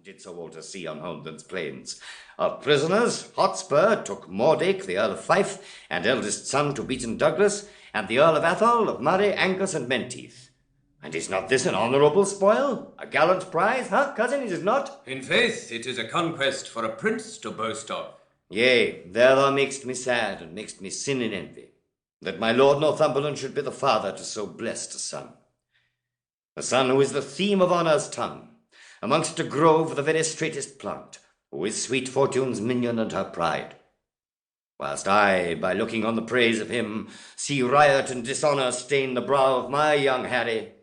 did Sir Walter see on Holmdon's plains. Of prisoners, Hotspur took Mordick, the Earl of Fife, and eldest son to Beaton Douglas, and the Earl of Athol, of Murray, Angus, and Menteith. And is not this an honourable spoil? A gallant prize, huh, cousin, is it not? In faith, it is a conquest for a prince to boast of. Yea, there thou makest me sad, and makest me sin in envy, that my Lord Northumberland should be the father to so blessed a son. A son who is the theme of honour's tongue, amongst a grove the very straightest plant, who is sweet Fortune's minion and her pride. Whilst I, by looking on the praise of him, see riot and dishonour stain the brow of my young Harry.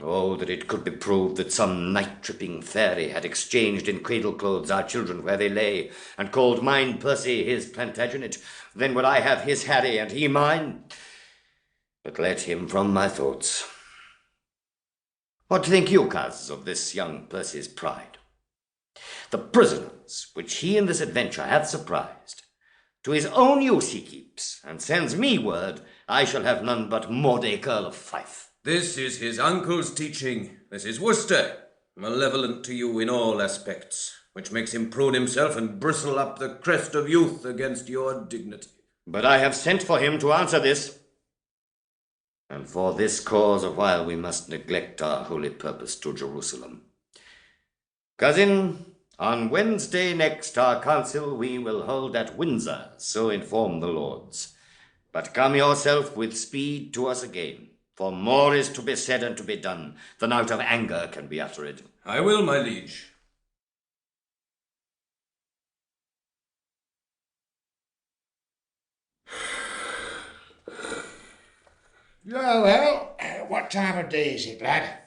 Oh, that it could be proved that some night-tripping fairy had exchanged in cradle-clothes our children where they lay, and called mine Percy his Plantagenet, then would I have his Harry and he mine. But let him from my thoughts. What think you, coz, of this young Percy's pride? The prisoners which he in this adventure hath surprised, to his own use he keeps, and sends me word I shall have none but Mordick, Earl of Fife. This is his uncle's teaching. This is Worcester, malevolent to you in all aspects, which makes him prune himself and bristle up the crest of youth against your dignity. But I have sent for him to answer this, and for this cause awhile we must neglect our holy purpose to Jerusalem. Cousin, on Wednesday next our council we will hold at Windsor, so inform the lords. But come yourself with speed to us again, for more is to be said and to be done than out of anger can be uttered. I will, my liege. Well, what time of day is it, lad?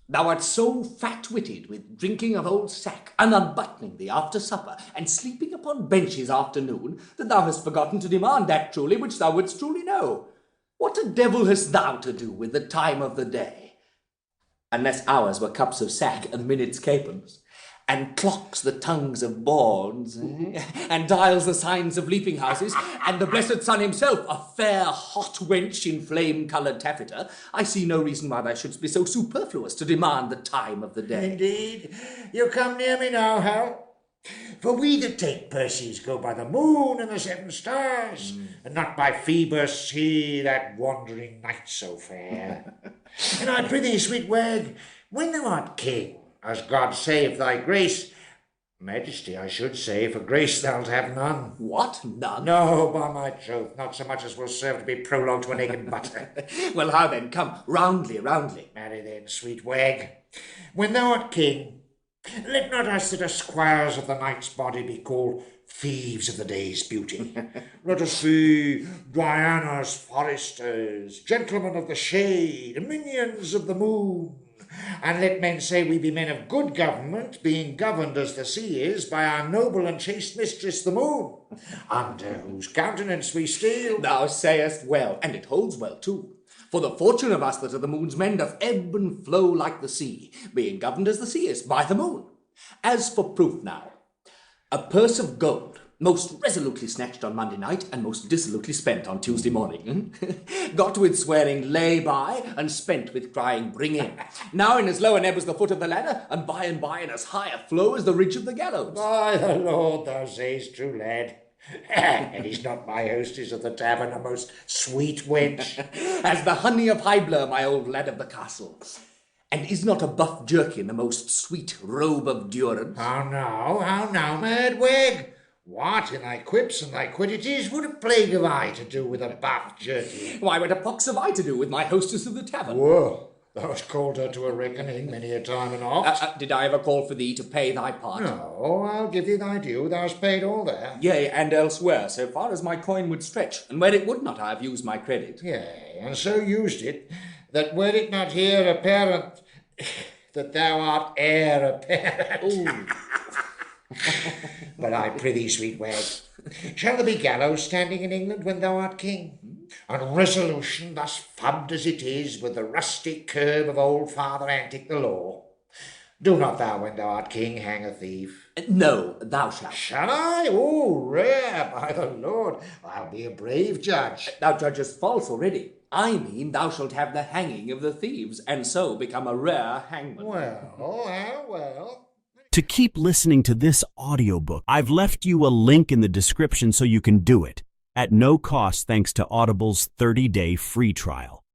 Thou art so fat-witted with drinking of old sack, and unbuttoning thee after supper, and sleeping upon benches after noon, that thou hast forgotten to demand that truly which thou wouldst truly know. What a devil hast thou to do with the time of the day? Unless hours were cups of sack, and minutes capons, and clocks the tongues of boards, and dials the signs of leaping houses, and the blessed sun himself a fair hot wench in flame-coloured taffeta, I see no reason why thou shouldst be so superfluous to demand the time of the day. Indeed. You come near me now, Hal. For we that take Percy's go by the moon and the 7 stars, and not by Phoebus, he that wandering night so fair. And I prithee, sweet wag, when thou art king, as God save thy grace, Majesty, I should say, for grace thou'lt have none. What? None? No, by my troth, not so much as will serve to be prologue to an egg and butter. Well, how then? Come, roundly, roundly. Marry then, sweet wag, when thou art king, let not us that are squires of the night's body be called thieves of the day's beauty. Let us be Diana's foresters, gentlemen of the shade, minions of the moon. And let men say we be men of good government, being governed as the sea is by our noble and chaste mistress the moon, under whose countenance we steal. Thou sayest well, and it holds well too. For the fortune of us that are the moon's men doth ebb and flow like the sea, being governed as the sea is by the moon. As for proof now, a purse of gold, most resolutely snatched on Monday night, and most dissolutely spent on Tuesday morning, got with swearing lay by, and spent with crying bring in. Now in as low an ebb as the foot of the ladder, and by in as high a flow as the ridge of the gallows. By the Lord, thou sayest true, lad. And is not my hostess of the tavern a most sweet wench? As the honey of Hybler, my old lad of the castle. And is not a buff jerkin a most sweet robe of durance? How now, mad wag? What in thy quips and thy quiddities would a plague of I to do with a buff jerkin? Why, what a pox have I to do with my hostess of the tavern? Whoa, thou hast called her to a reckoning many a time and oft. Did I ever call for thee to pay thy part? No, I'll give thee thy due, thou hast paid all there. Yea, and elsewhere, so far as my coin would stretch, and where it would not, I have used my credit. Yea, and so used it, that were it not here apparent, that thou art heir apparent. But I prithee, sweet wag, shall there be gallows standing in England when thou art king? And resolution, thus fubbed as it is, with the rustic curb of old Father Antic the law? Do not thou, when thou art king, hang a thief? No, thou shalt. Shall I? Oh, rare, by the Lord, I'll be a brave judge. Thou judgest false already. I mean thou shalt have the hanging of the thieves, and so become a rare hangman. Well, well. To keep listening to this audiobook, I've left you a link in the description so you can do it, at no cost thanks to Audible's 30-day free trial.